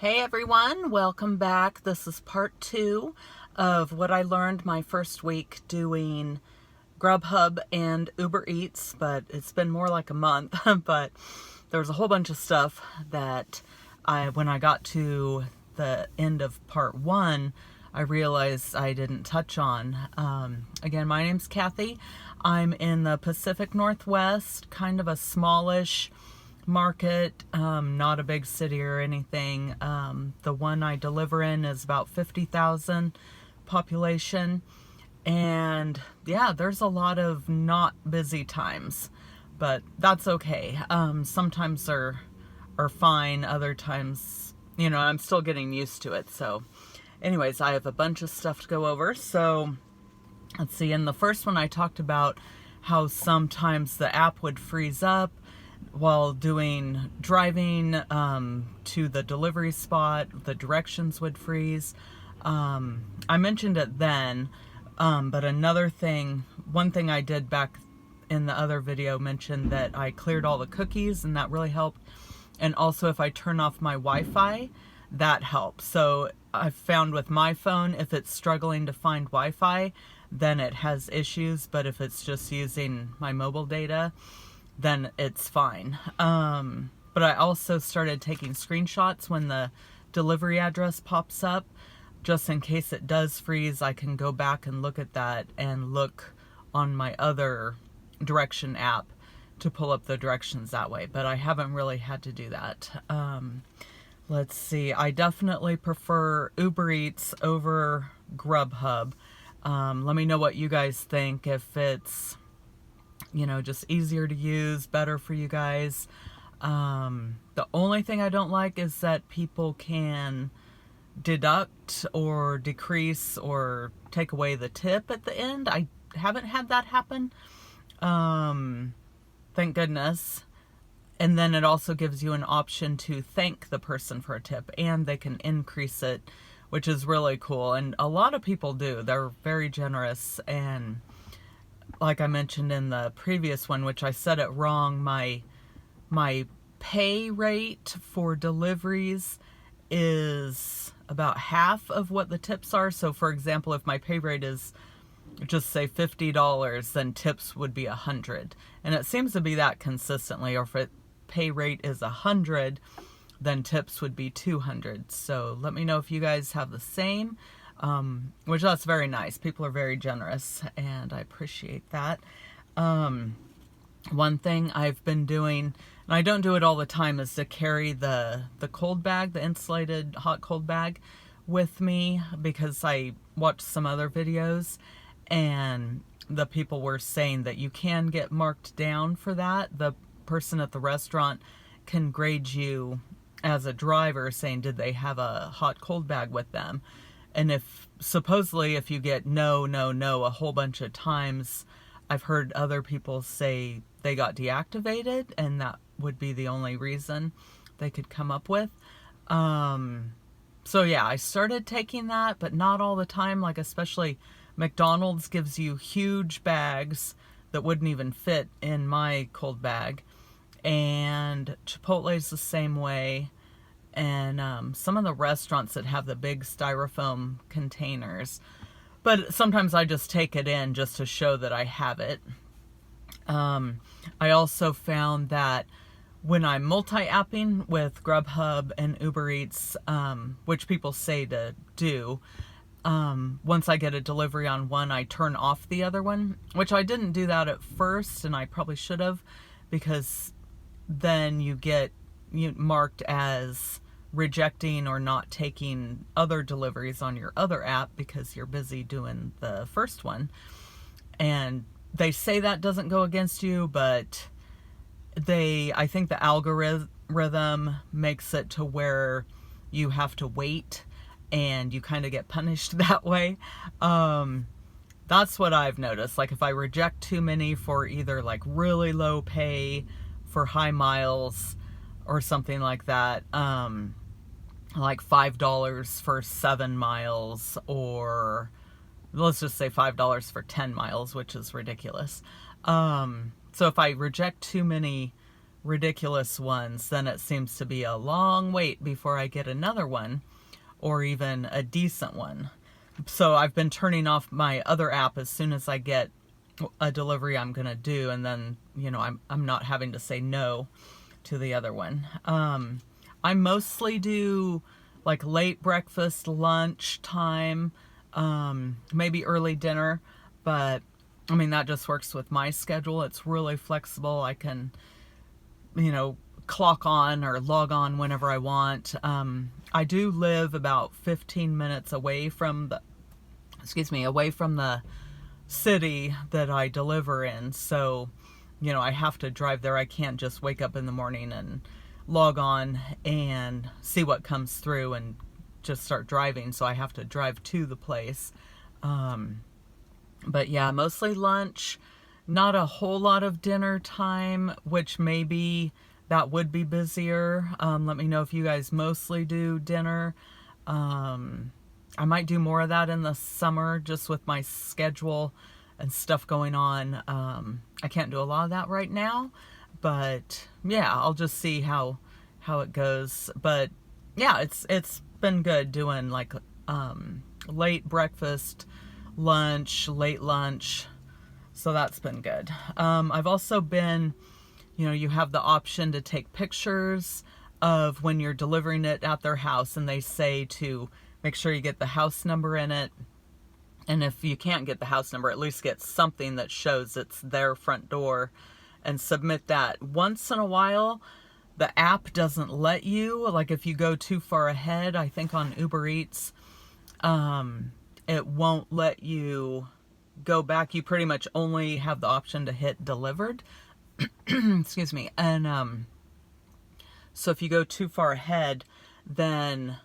Hey everyone, welcome back. This is part 2 of what I learned my first week doing Grubhub and Uber Eats, but it's been more like a month. But there was a whole bunch of stuff that when I got to the end of part 1, I realized I didn't touch on. Again, my name's Kathy. I'm in the Pacific Northwest, kind of a smallish market, not a big city or anything. The one I deliver in is about 50,000 population, and yeah, there's a lot of not busy times, but that's okay. Sometimes are fine, other times, I'm still getting used to it. So anyways, I have a bunch of stuff to go over. So let's see, in the first one I talked about how sometimes the app would freeze up while driving to the delivery spot. The directions would freeze. I mentioned it then, but one thing I did back in the other video mentioned that I cleared all the cookies, and that really helped. And also if I turn off my Wi-Fi, that helps. So I've found with my phone, if it's struggling to find Wi-Fi, then it has issues, but if it's just using my mobile data, then it's fine. But I also started taking screenshots when the delivery address pops up, just in case it does freeze. I can go back and look at that and look on my other direction app to pull up the directions that way, but I haven't really had to do that. Let's see, I definitely prefer Uber Eats over Grubhub. Let me know what you guys think, if it's just easier to use, better for you guys. The only thing I don't like is that people can deduct or decrease or take away the tip at the end. I haven't had that happen. Thank goodness. And then it also gives you an option to thank the person for a tip, and they can increase it, which is really cool. And a lot of people do. They're very generous. And like I mentioned in the previous one, which I said it wrong, my pay rate for deliveries is about half of what the tips are. So for example, if my pay rate is just say $50, then tips would be $100. And it seems to be that consistently. Or if pay rate is $100, then tips would be $200. So let me know if you guys have the same. Which that's very nice. People are very generous, and I appreciate that. One thing I've been doing, and I don't do it all the time, is to carry the cold bag, the insulated hot cold bag with me, because I watched some other videos and the people were saying that you can get marked down for that. The person at the restaurant can grade you as a driver, saying did they have a hot cold bag with them. And supposedly if you get no a whole bunch of times, I've heard other people say they got deactivated, and that would be the only reason they could come up with. So yeah, I started taking that, but not all the time. Like especially McDonald's gives you huge bags that wouldn't even fit in my cold bag. And Chipotle's the same way. And some of the restaurants that have the big styrofoam containers. But sometimes I just take it in just to show that I have it. I also found that when I'm multi-apping with Grubhub and Uber Eats, which people say to do, once I get a delivery on one, I turn off the other one, which I didn't do that at first, and I probably should have, because then you get marked as rejecting or not taking other deliveries on your other app because you're busy doing the first one. And they say that doesn't go against you, but I think the algorithm makes it to where you have to wait and you kind of get punished that way. That's what I've noticed. Like if I reject too many for either like really low pay for high miles or something like that, like $5 for 7 miles, or let's just say $5 for 10 miles, which is ridiculous. So if I reject too many ridiculous ones, then it seems to be a long wait before I get another one or even a decent one. So I've been turning off my other app as soon as I get a delivery I'm going to do, and then, I'm not having to say no to the other one. I mostly do like late breakfast, lunch time, maybe early dinner, but I mean, that just works with my schedule. It's really flexible. I can, clock on or log on whenever I want. I do live about 15 minutes away from the city that I deliver in. So, I have to drive there. I can't just wake up in the morning and log on and see what comes through and just start driving. So I have to drive to the place. But yeah, mostly lunch, not a whole lot of dinner time, which maybe that would be busier. Let me know if you guys mostly do dinner. I might do more of that in the summer just with my schedule and stuff going on. I can't do a lot of that right now, but yeah, I'll just see how it goes. But yeah, it's been good doing like late breakfast, lunch, late lunch. So that's been good. I've also been, you have the option to take pictures of when you're delivering it at their house, and they say to make sure you get the house number in it. And if you can't get the house number, at least get something that shows it's their front door and submit that. Once in a while, the app doesn't let you, like if you go too far ahead, I think on Uber Eats, it won't let you go back. You pretty much only have the option to hit delivered. Excuse me. And so if you go too far ahead, then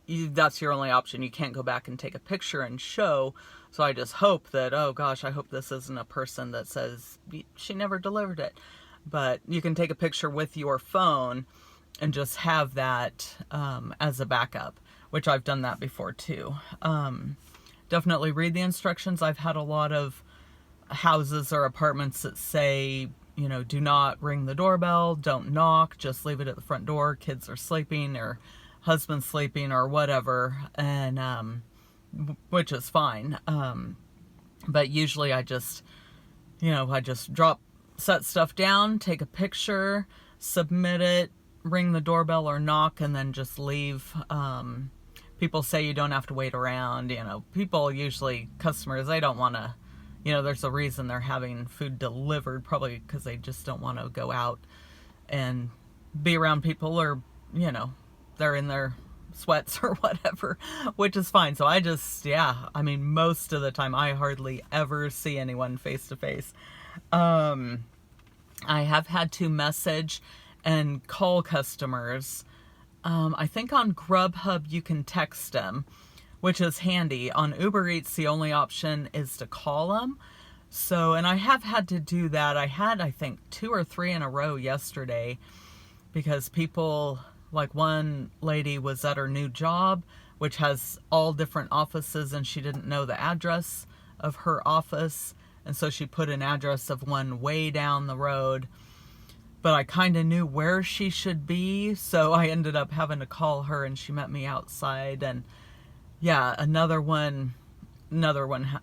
that's your only option. You can't go back and take a picture and show. So I just hope that, oh gosh, I hope this isn't a person that says she never delivered it. But you can take a picture with your phone and just have that as a backup, which I've done that before too. Definitely read the instructions. I've had a lot of houses or apartments that say, do not ring the doorbell, don't knock, just leave it at the front door. Kids are sleeping or husband's sleeping or whatever, and which is fine. But usually I just set stuff down, take a picture, submit it, ring the doorbell or knock, and then just leave. People say you don't have to wait around. People usually, customers, they don't want to, there's a reason they're having food delivered, probably because they just don't want to go out and be around people, or, they're in their sweats or whatever, which is fine. So most of the time I hardly ever see anyone face to face. I have had to message and call customers. I think on Grubhub you can text them, which is handy. On Uber Eats, the only option is to call them. So, and I have had to do that. I had, I think, 2 or 3 in a row yesterday because people, like one lady was at her new job, which has all different offices, and she didn't know the address of her office. And so she put an address of one way down the road. But I kind of knew where she should be, so I ended up having to call her, and she met me outside. And yeah, another one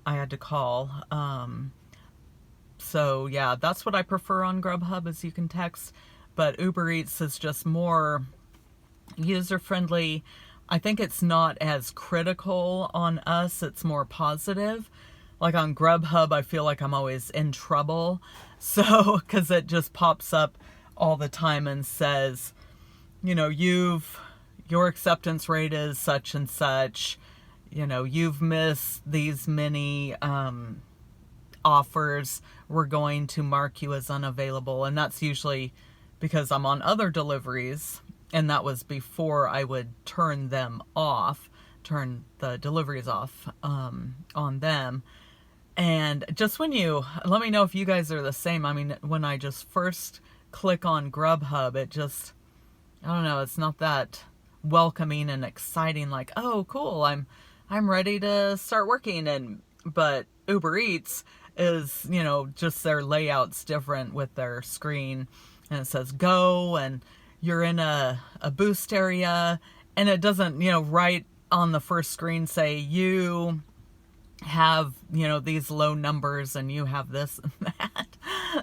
I had to call. So yeah, that's what I prefer on Grubhub, is you can text. But Uber Eats is just more user-friendly. I think it's not as critical on us. It's more positive. Like on Grubhub, I feel like I'm always in trouble. So, because it just pops up all the time and says, your acceptance rate is such and such, you've missed these many offers, we're going to mark you as unavailable. And that's usually because I'm on other deliveries, and that was before I would turn the deliveries off on them. And just let me know if you guys are the same. I mean, when I just first click on Grubhub, it just, I don't know, it's not that welcoming and exciting, like, oh, cool, I'm ready to start working. But Uber Eats is, just their layout's different with their screen and it says go, and you're in a boost area, and it doesn't, right on the first screen say you have, these low numbers and you have this and that.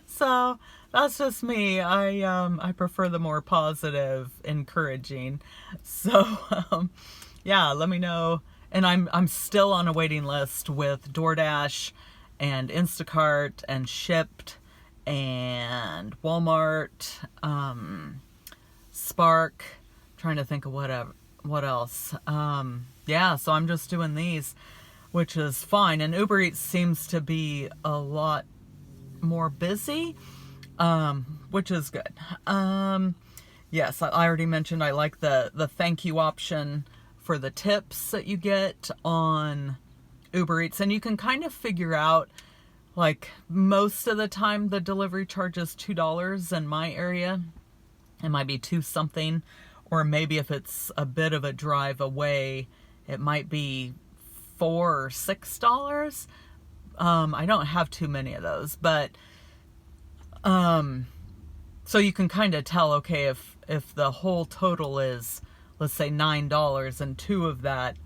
So that's just me. I prefer the more positive, encouraging. So yeah, let me know. And I'm still on a waiting list with DoorDash and Instacart and Shipped and Walmart, Spark. Trying to think of what else. Yeah, so I'm just doing these, which is fine. And Uber Eats seems to be a lot more busy, which is good. Yes, I already mentioned I like the thank you option for the tips that you get on Uber Eats. And you can kind of figure out, like, most of the time the delivery charge is $2 in my area. It might be 2 something, or maybe if it's a bit of a drive away, it might be $4 or $6. I don't have too many of those, but so you can kind of tell, okay, if the whole total is, let's say, $9 and 2 of that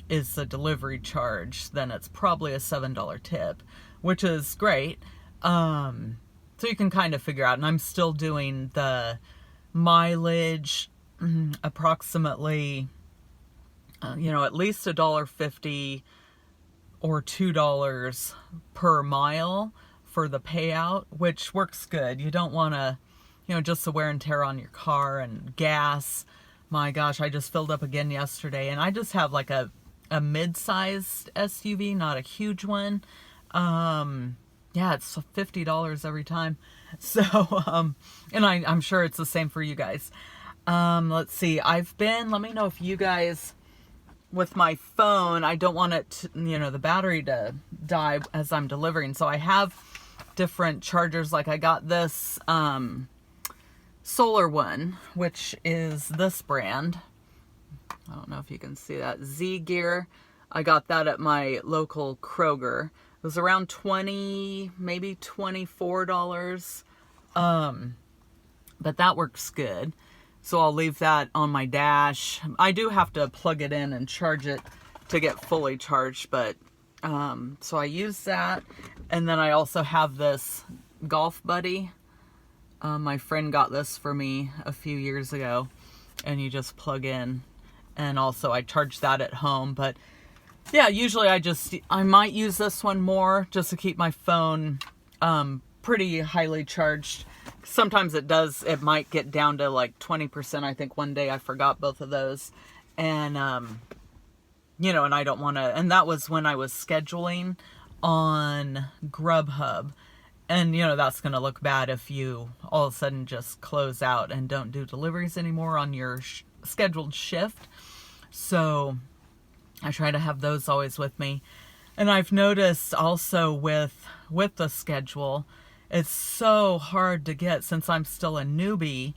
is the delivery charge, then it's probably a $7 tip, which is great. So you can kind of figure out, and I'm still doing the mileage, approximately, at least $1.50 or $2 per mile for the payout, which works good. You don't want to, just the wear and tear on your car and gas. My gosh, I just filled up again yesterday, and I just have like a mid-sized SUV, not a huge one. Yeah, it's $50 every time. So, and I'm sure it's the same for you guys. Let's see. Let me know if you guys, with my phone, I don't want it to, the battery to die as I'm delivering. So I have different chargers. Like I got this, solar one, which is this brand. I don't know if you can see that. Z Gear. I got that at my local Kroger. It was around $20, maybe $24. But that works good. So I'll leave that on my dash. I do have to plug it in and charge it to get fully charged, but so I use that. And then I also have this Golf Buddy. My friend got this for me a few years ago, and you just plug in. And also I charge that at home, but yeah, usually I might use this one more just to keep my phone pretty highly charged. Sometimes it might get down to like 20%. I think one day I forgot both of those. And, and I don't want to, and that was when I was scheduling on Grubhub. And, that's going to look bad if you all of a sudden just close out and don't do deliveries anymore on your scheduled shift. So I try to have those always with me. And I've noticed also with the schedule, it's so hard to get since I'm still a newbie.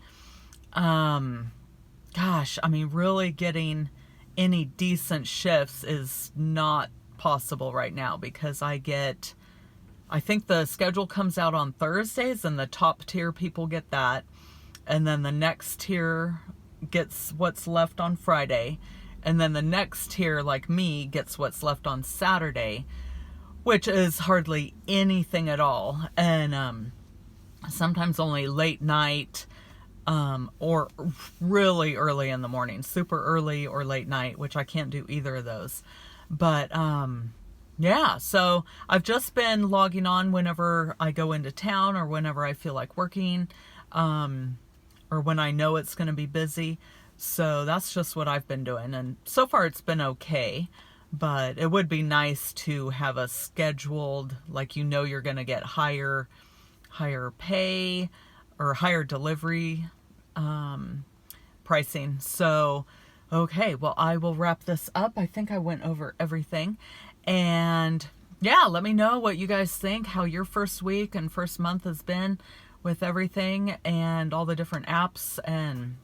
Really getting any decent shifts is not possible right now because I think the schedule comes out on Thursdays and the top tier people get that. And then the next tier gets what's left on Friday. And then the next tier, like me, gets what's left on Saturday, which is hardly anything at all. And sometimes only late night or really early in the morning, super early or late night, which I can't do either of those. But yeah, so I've just been logging on whenever I go into town or whenever I feel like working, or when I know it's going to be busy. So that's just what I've been doing. And so far it's been okay, but it would be nice to have a scheduled, like, you're going to get higher pay or higher delivery pricing. So, okay, well, I will wrap this up. I think I went over everything. And yeah, let me know what you guys think, how your first week and first month has been with everything and all the different apps. And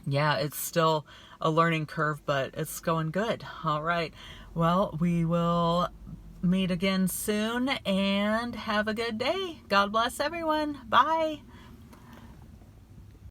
yeah, it's still a learning curve, but it's going good. All right. Well, we will meet again soon and have a good day. God bless everyone. Bye.